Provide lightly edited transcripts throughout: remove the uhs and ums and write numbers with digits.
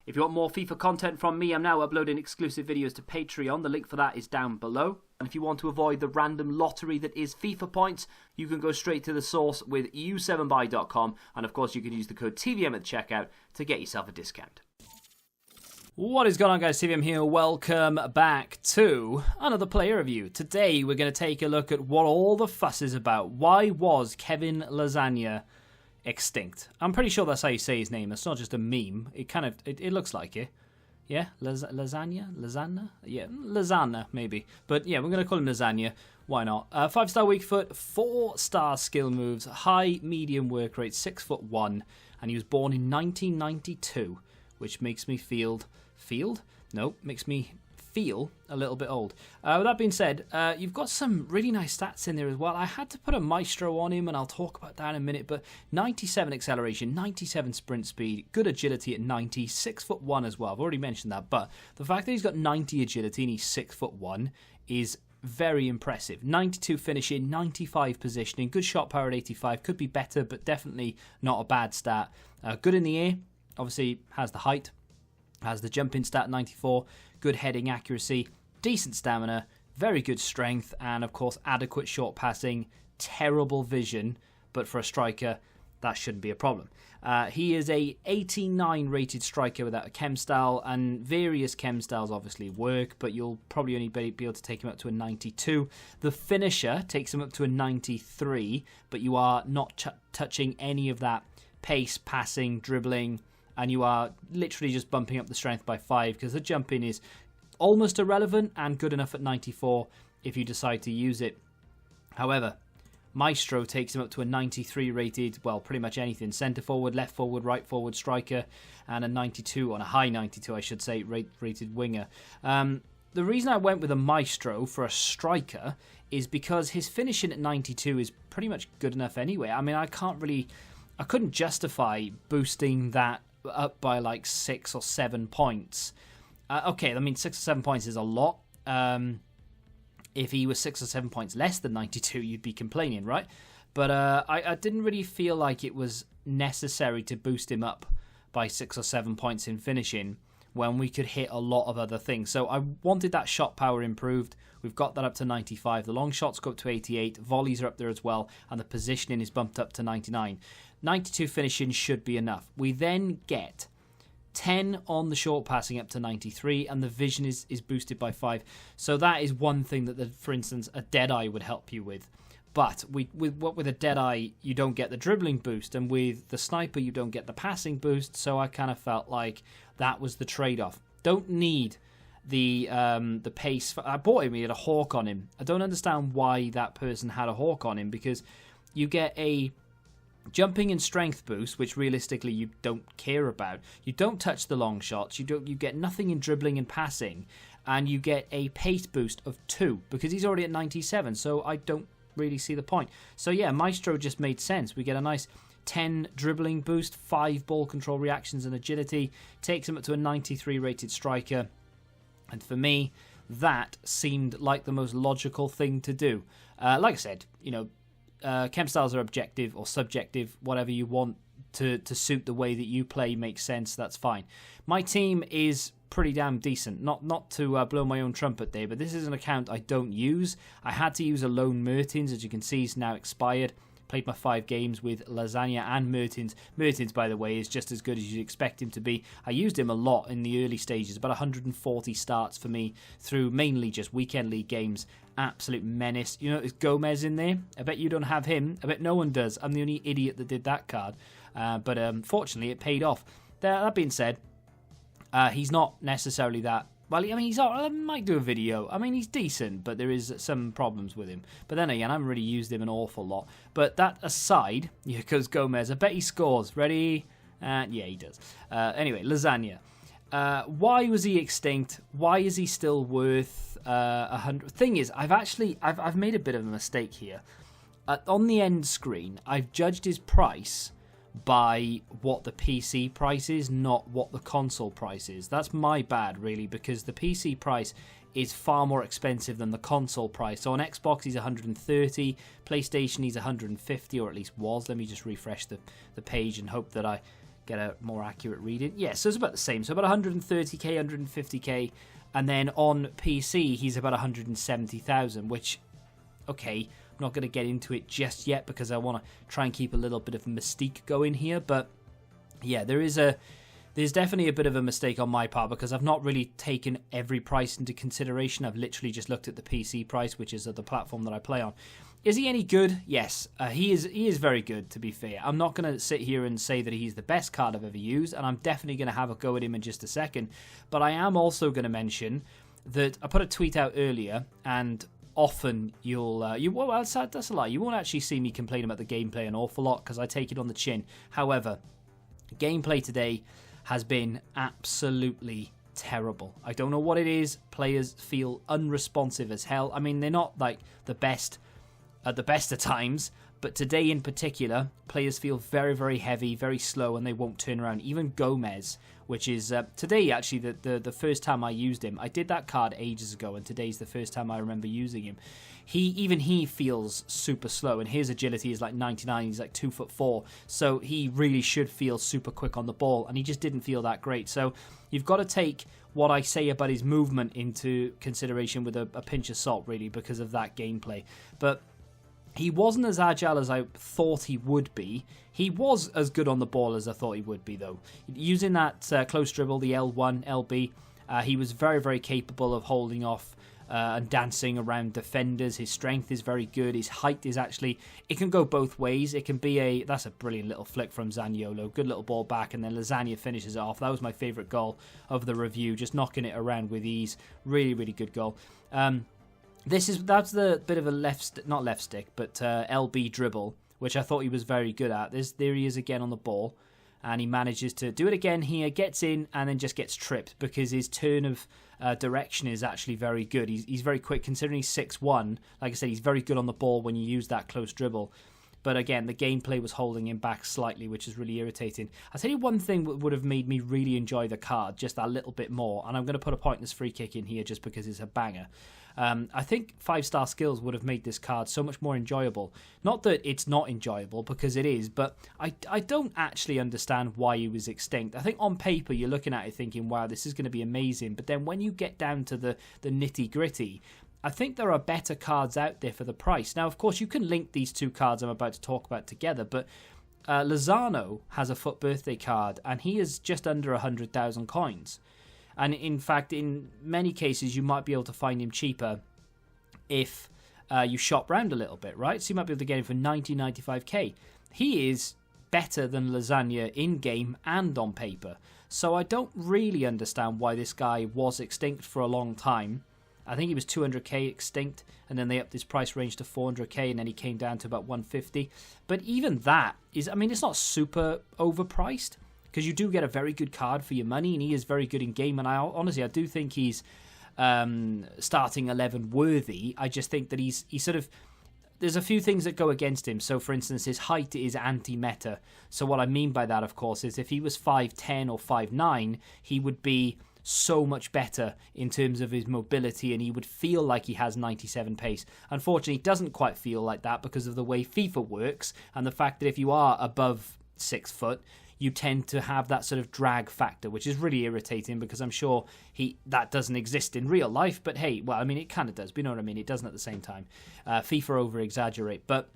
If you want more FIFA content from me, I'm now uploading exclusive videos to Patreon. The link for that is down below. And if you want to avoid the random lottery that is FIFA points, you can go straight to the source with u7buy.com. And of course, you can use the code TVM at checkout to get yourself a discount. What is going on, guys? TVM here. Welcome back to another player review. Today, we're going to take a look at what all the fuss is about. Why was Kevin Lasagna extinct? I'm pretty sure that's how you say his name. It's not just a meme. It looks like it. Yeah, Lasagna? Yeah, Lasagna, maybe. But yeah, we're going to call him Lasagna. Why not? 5-star weak foot, 4-star skill moves, high medium work rate, 6'1", and he was born in 1992, which makes me feel a little bit old. With that being said, you've got some really nice stats in there as well. I had to put a maestro on him, and I'll talk about that in a minute, but 97 acceleration, 97 sprint speed, good agility at 90, 6'1" as well. I've already mentioned that, but the fact that he's got 90 agility and he's 6'1" is very impressive. 92 finishing, 95 positioning, good shot power at 85, could be better, but definitely not a bad stat. Good in the air, obviously has the height, has the jumping stat 94, good heading accuracy, decent stamina, very good strength, and of course adequate short passing, terrible vision, but for a striker that shouldn't be a problem. He is a 89 rated striker without a chem style, and various chem styles obviously work, but you'll probably only be able to take him up to a 92. The finisher takes him up to a 93, but you are not touching any of that pace, passing, dribbling, and you are literally just bumping up the strength by 5 because the jumping is almost irrelevant and good enough at 94 if you decide to use it. However, Maestro takes him up to a 93 rated, well, pretty much anything. Centre forward, left forward, right forward, striker, and a 92, on a high 92, I should say, rated winger. The reason I went with a Maestro for a striker is because his finishing at 92 is pretty much good enough anyway. I mean, I couldn't justify boosting that up by like 6 or 7 points. Okay, I mean 6 or 7 points is a lot. If he was 6 or 7 points less than 92, you'd be complaining, right? But I didn't really feel like it was necessary to boost him up by 6 or 7 points in finishing when we could hit a lot of other things. So I wanted that shot power improved. We've got that up to 95. The long shots go up to 88. Volleys are up there as well. And the positioning is bumped up to 99. 92 finishing should be enough. We then get 10 on the short passing up to 93, and the vision is boosted by 5. So that is one thing that, for instance, a Deadeye would help you with. But with a Deadeye, you don't get the dribbling boost, and with the Sniper, you don't get the passing boost. So I kind of felt like that was the trade-off. Don't need the pace. I bought him, he had a Hawk on him. I don't understand why that person had a Hawk on him, because you get a jumping and strength boost, which realistically you don't care about. You don't touch the long shots. You get nothing in dribbling and passing, and you get a pace boost of 2 because he's already at 97. So I don't really see the point. So yeah, Maestro just made sense. We get a nice 10 dribbling boost, 5 ball control reactions and agility, takes him up to a 93 rated striker, and for me, that seemed like the most logical thing to do. Like I said, chem styles are objective or subjective, whatever you want to suit the way that you play makes sense, that's fine. My team is pretty damn decent. Not to blow my own trumpet there, but this is an account I don't use. I had to use a lone Mertens, as you can see, is now expired. Played my 5 games with Lasagna and Mertens. Mertens, by the way, is just as good as you'd expect him to be. I used him a lot in the early stages, about 140 starts for me through mainly just weekend league games. Absolute menace. You know, there's Gomez in there. I bet you don't have him. I bet no one does. I'm the only idiot that did that card. But fortunately, it paid off. That being said, he's not necessarily that. Well, I mean, I might do a video. I mean, he's decent, but there is some problems with him. But then again, I haven't really used him an awful lot. But that aside, because Gomez, I bet he scores. Ready? Yeah, he does. Anyway, Lasagna. Why was he extinct? Why is he still worth 100? Thing is, I've made a bit of a mistake here. On the end screen, I've judged his price by what the PC price is, not what the console price is. That's my bad, really, because the PC price is far more expensive than the console price. So on Xbox, he's 130, PlayStation, he's 150, or at least was. Let me just refresh the page and hope that I get a more accurate reading. Yeah, so it's about the same. So about 130k, 150k, and then on PC he's about 170,000, which, okay, I'm not going to get into it just yet because I want to try and keep a little bit of mystique going here. But yeah, there's definitely a bit of a mistake on my part because I've not really taken every price into consideration. I've literally just looked at the PC price, which is the platform that I play on. Is he any good? Yes, he is very good, to be fair. I'm not going to sit here and say that he's the best card I've ever used, and I'm definitely going to have a go at him in just a second. But I am also going to mention that I put a tweet out earlier, and often that's a lie. You won't actually see me complain about the gameplay an awful lot because I take it on the chin. However, gameplay today has been absolutely terrible. I don't know what it is. Players feel unresponsive as hell. I mean, they're not like the best at the best of times, but today in particular, players feel very, very heavy, very slow, and they won't turn around. Even Gomez, which is today actually the first time I used him. I did that card ages ago, and today's the first time I remember using him. He feels super slow, and his agility is like 99. He's like 2'4", so he really should feel super quick on the ball, and he just didn't feel that great. So you've got to take what I say about his movement into consideration with a pinch of salt, really, because of that gameplay. But he wasn't as agile as I thought he would be. He was as good on the ball as I thought he would be, though. Using that close dribble, the L1, LB, he was very, very capable of holding off and dancing around defenders. His strength is very good. His height is actually, it can go both ways. It can be that's a brilliant little flick from Zaniolo. Good little ball back, and then Lasagna finishes it off. That was my favourite goal of the review, just knocking it around with ease. Really, really good goal. That's the bit of a not left stick, but LB dribble, which I thought he was very good at. There he is again on the ball, and he manages to do it again here, gets in, and then just gets tripped because his turn of direction is actually very good. He's very quick, considering he's 6'1". Like I said, he's very good on the ball when you use that close dribble. But again, the gameplay was holding him back slightly, which is really irritating. I'll tell you one thing that would have made me really enjoy the card just a little bit more, and I'm going to put a pointless free kick in here just because it's a banger. I think 5-star skills would have made this card so much more enjoyable. Not that it's not enjoyable, because it is, but I don't actually understand why he was extinct. I think on paper you're looking at it thinking, wow, this is going to be amazing, but then when you get down to the nitty-gritty, I think there are better cards out there for the price. Now, of course, you can link these two cards I'm about to talk about together, but Lozano has a FUT birthday card, and he is just under 100,000 coins. And in fact, in many cases, you might be able to find him cheaper if you shop around a little bit, right? So you might be able to get him for 95k. He is better than Lasagna in-game and on paper. So I don't really understand why this guy was extinct for a long time. I think he was 200k extinct, and then they upped his price range to 400k, and then he came down to about 150. But even that is, I mean, it's not super overpriced, because you do get a very good card for your money, and he is very good in game. And I do think he's starting 11 worthy. I just think that he's sort of, there's a few things that go against him. So, for instance, his height is anti-meta. So what I mean by that, of course, is if he was 5'10 or 5'9, he would be so much better in terms of his mobility, and he would feel like he has 97 pace. Unfortunately, it doesn't quite feel like that because of the way FIFA works, and the fact that if you are above 6 foot, you tend to have that sort of drag factor, which is really irritating because I'm sure that doesn't exist in real life. But hey, well, I mean, it kind of does. But you know what I mean? It doesn't at the same time. FIFA over-exaggerate. But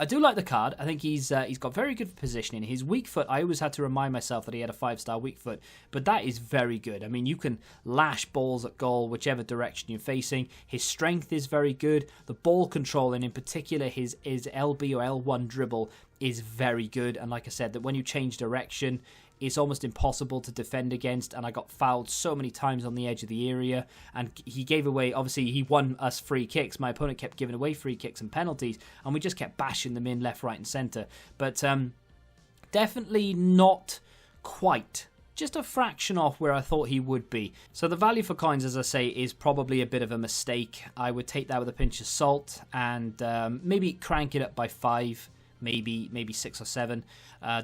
I do like the card. I think he's got very good positioning. His weak foot, I always had to remind myself that he had a 5-star weak foot, but that is very good. I mean, you can lash balls at goal whichever direction you're facing. His strength is very good. The ball control, and in particular his LB or L1 dribble, is very good. And like I said, that when you change direction, it's almost impossible to defend against, and I got fouled so many times on the edge of the area, and he gave away, obviously he won us free kicks. My opponent kept giving away free kicks and penalties, and we just kept bashing them in left, right and centre. But definitely not quite, just a fraction off where I thought he would be. So the value for coins, as I say, is probably a bit of a mistake. I would take that with a pinch of salt, and maybe crank it up by 5, maybe 6 or 7,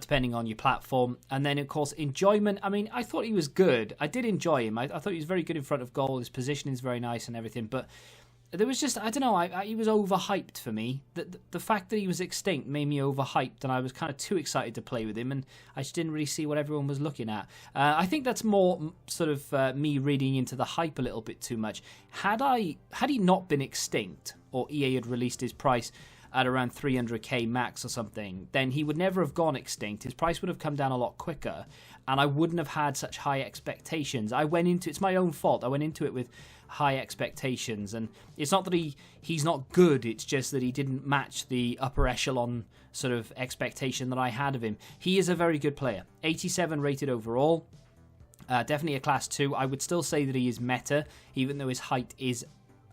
depending on your platform. And then, of course, enjoyment. I mean, I thought he was good. I did enjoy him. I thought he was very good in front of goal. His positioning is very nice and everything. But there was just, I don't know, he was overhyped for me. The fact that he was extinct made me overhyped, and I was kind of too excited to play with him, and I just didn't really see what everyone was looking at. I think that's more sort of me reading into the hype a little bit too much. Had he not been extinct, or EA had released his price at around 300k max or something, then he would never have gone extinct. His price would have come down a lot quicker, and I wouldn't have had such high expectations. It's my own fault. I went into it with high expectations, and it's not that he's not good, it's just that he didn't match the upper echelon sort of expectation that I had of him. He is a very good player. 87 rated overall. Definitely a class 2. I would still say that he is meta, even though his height is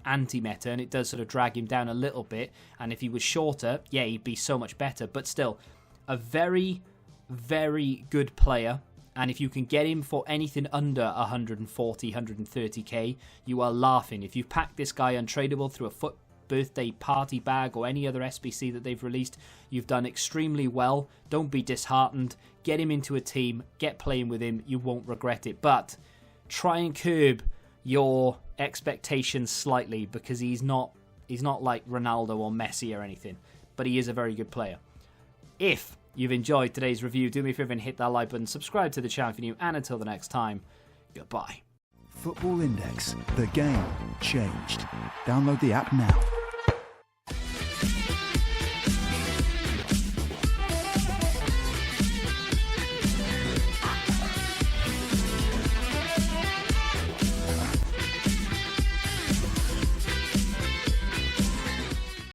anti-meta, and it does sort of drag him down a little bit. And if he was shorter, yeah, he'd be so much better. But still, a very, very good player. And if you can get him for anything under 140, 130k, you are laughing. If you pack this guy untradeable through a FUT birthday party bag or any other SBC that they've released, you've done extremely well. Don't be disheartened. Get him into a team. Get playing with him. You won't regret it. But try and curb your expectations slightly, because he's not like Ronaldo or Messi or anything. But he is a very good player. If you've enjoyed today's review, do me a favour and hit that like button, subscribe to the channel if you're new, and until the next time, goodbye. Football Index. The game changed. Download the app now.